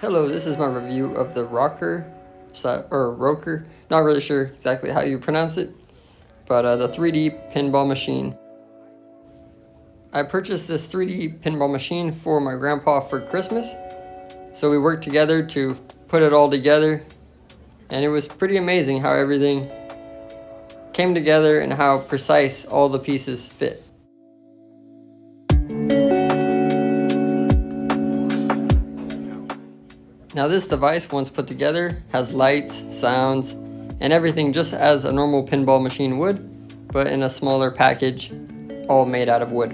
Hello, this is my review of the ROKR, not really sure exactly how you pronounce it, but the 3D pinball machine. I purchased this 3D pinball machine for my grandpa for Christmas, so we worked together to put it all together, and it was pretty amazing how everything came together and how precise all the pieces fit. Now this device, once put together, has lights, sounds, and everything just as a normal pinball machine would, but in a smaller package, all made out of wood.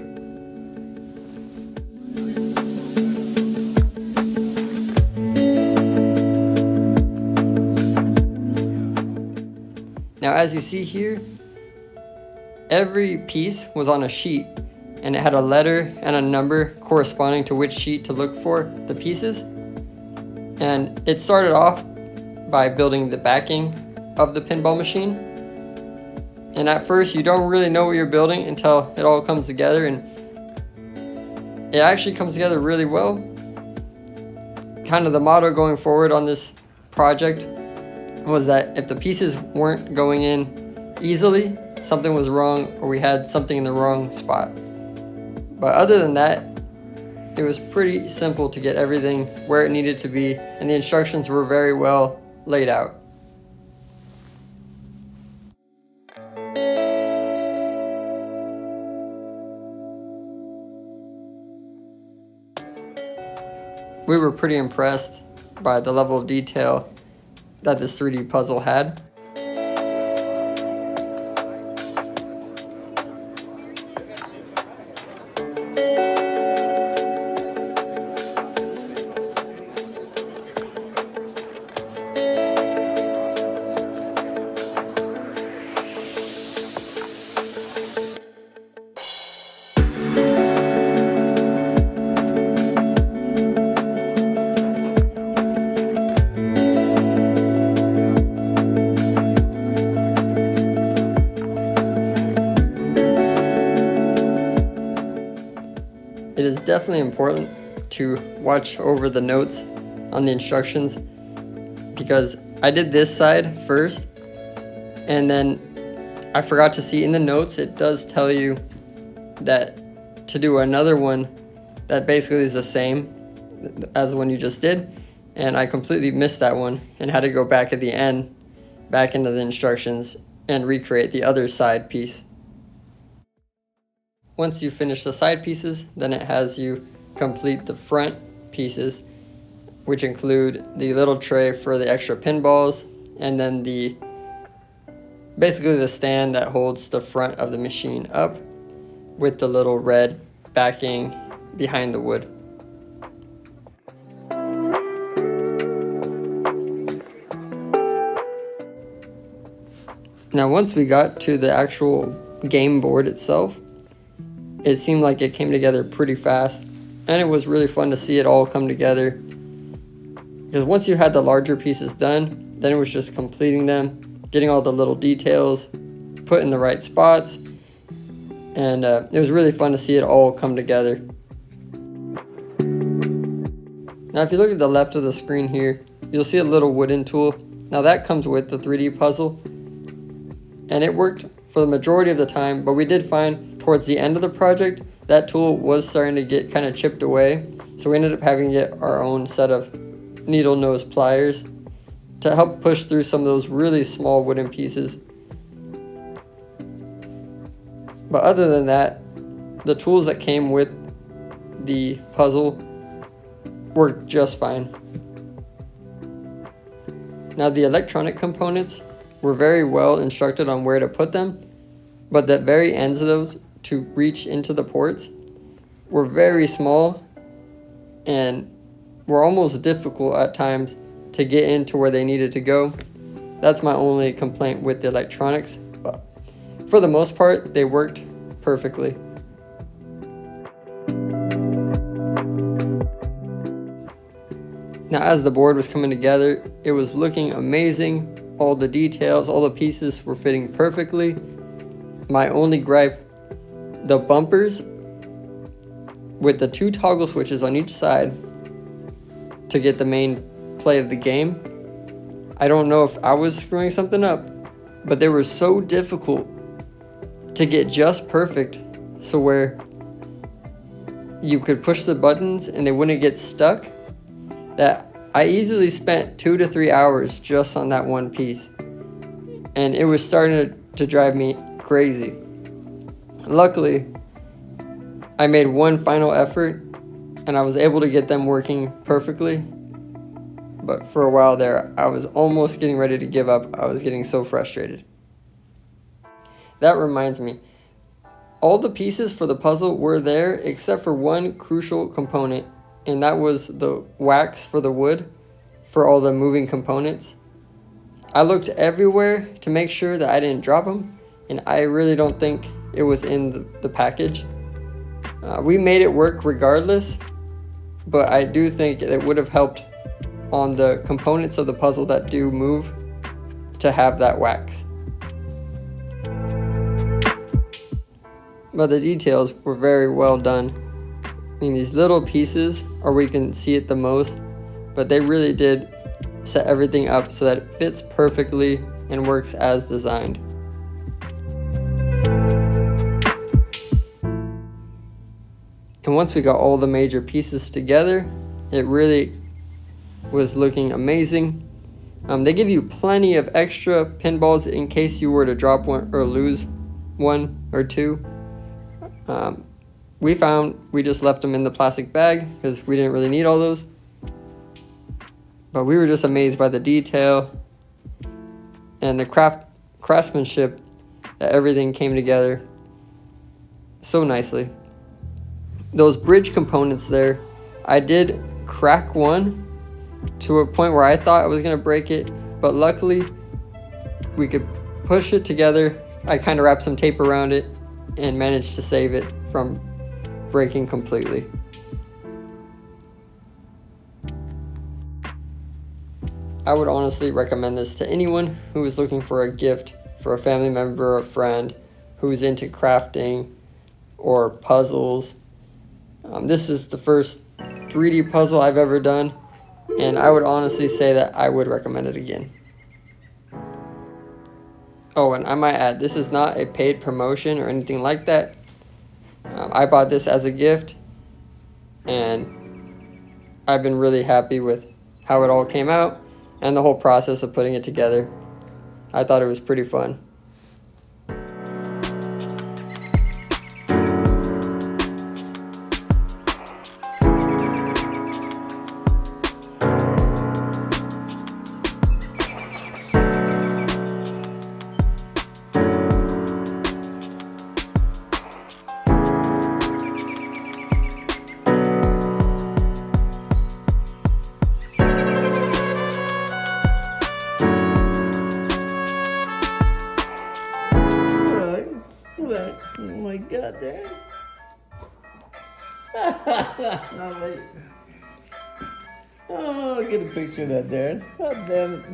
Now as you see here, every piece was on a sheet, and it had a letter and a number corresponding to which sheet to look for the pieces. And it started off by building the backing of the pinball machine. And at first you don't really know what you're building until it all comes together, and it actually comes together really well. Kind of the motto going forward on this project was that if the pieces weren't going in easily, something was wrong or we had something in the wrong spot. But other than that, it was pretty simple to get everything where it needed to be, and the instructions were very well laid out. We were pretty impressed by the level of detail that this 3D puzzle had. It is definitely important to watch over the notes on the instructions, because I did this side first and then I forgot to see in the notes it does tell you that to do another one that basically is the same as the one you just did, and I completely missed that one and had to go back at the end back into the instructions and recreate the other side piece. Once you finish the side pieces, then it has you complete the front pieces, which include the little tray for the extra pinballs, and then basically the stand that holds the front of the machine up with the little red backing behind the wood. Now once we got to the actual game board itself, it seemed like it came together pretty fast, and it was really fun to see it all come together, because once you had the larger pieces done, then it was just completing them, getting all the little details put in the right spots, and it was really fun to see it all come together. Now if you look at the left of the screen here, you'll see a little wooden tool. Now that comes with the 3D puzzle, and it worked for the majority of the time, but we did find towards the end of the project that tool was starting to get kind of chipped away, so we ended up having to get our own set of needle nose pliers to help push through some of those really small wooden pieces. But other than that, the tools that came with the puzzle worked just fine. Now the electronic components were very well instructed on where to put them, but the very ends of those to reach into the ports were very small and were almost difficult at times to get into where they needed to go. That's my only complaint with the electronics, but for the most part they worked perfectly. Now as the board was coming together, it was looking amazing. All the details, all the pieces were fitting perfectly. My only gripe, the bumpers with the 2 toggle switches on each side to get the main play of the game. I don't know if I was screwing something up, but they were so difficult to get just perfect, so where you could push the buttons and they wouldn't get stuck, that I easily spent 2 to 3 hours just on that one piece. And it was starting to drive me crazy. Luckily, I made one final effort and I was able to get them working perfectly. But for a while there, I was almost getting ready to give up. I was getting so frustrated. That reminds me, all the pieces for the puzzle were there except for one crucial component, and that was the wax for the wood for all the moving components. I looked everywhere to make sure that I didn't drop them, and I really don't think it was in the package. We made it work regardless, but I do think it would have helped on the components of the puzzle that do move to have that wax. But the details were very well done. I mean, these little pieces are where you can see it the most, but they really did set everything up so that it fits perfectly and works as designed. And once we got all the major pieces together, it really was looking amazing. They give you plenty of extra pinballs in case you were to drop one or lose one or two. We found we just left them in the plastic bag because we didn't really need all those. But we were just amazed by the detail and the craftsmanship that everything came together so nicely. Those bridge components there, I did crack one to a point where I thought I was going to break it, but luckily we could push it together. I kind of wrapped some tape around it and managed to save it from breaking completely. I would honestly recommend this to anyone who is looking for a gift for a family member or a friend who's into crafting or puzzles. This is the first 3D puzzle I've ever done, and I would honestly say that I would recommend it again. Oh, and I might add, this is not a paid promotion or anything like that. I bought this as a gift, and I've been really happy with how it all came out and the whole process of putting it together. I thought it was pretty fun. Oh my God, Dad. Oh, get a picture of that, Darren. Oh, damn it.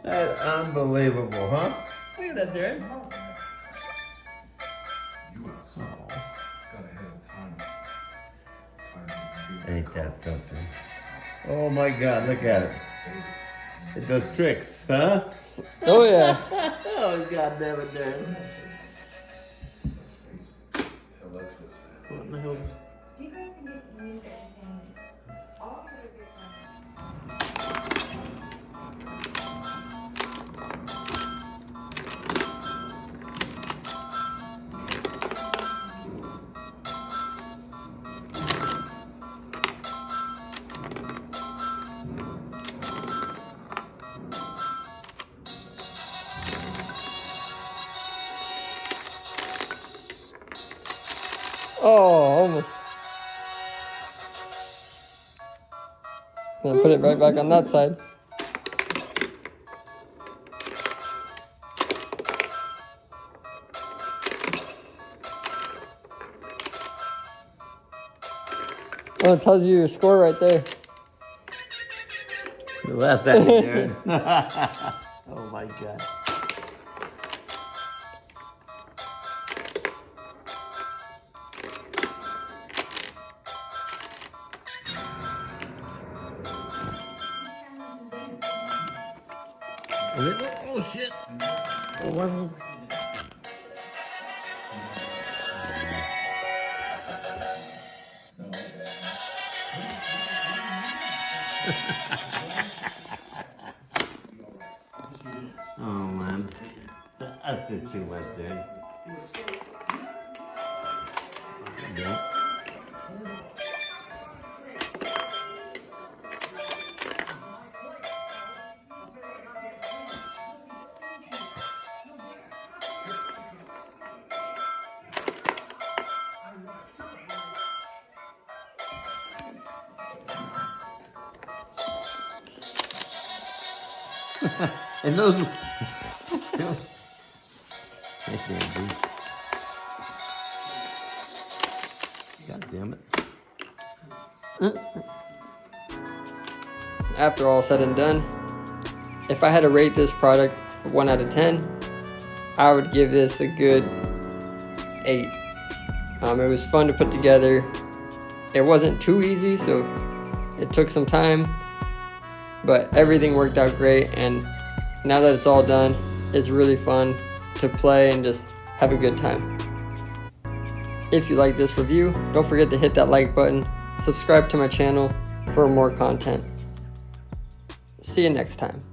That's unbelievable, huh? Look at that, Darren. So, got ahead of time. Ain't that something? Oh my God, look at it. It does tricks, huh? Oh yeah. Oh, God damn it, Darren. What in the hell? Do you guys think it means anything? All of it are good. Oh, almost. Then put it right back on that side. Oh, it tells you your score right there. You laughed at me, Darren. Oh my God. Oh shit! Oh, wow. Oh man, that's just too much, dude. Yeah. And those. God damn it. After all said and done, if I had to rate this product 1 out of 10, I would give this a good 8. It was fun to put together. It wasn't too easy, so it took some time, but everything worked out great, and now that it's all done, it's really fun to play and just have a good time. If you like this review, don't forget to hit that like button, subscribe to my channel for more content. See you next time.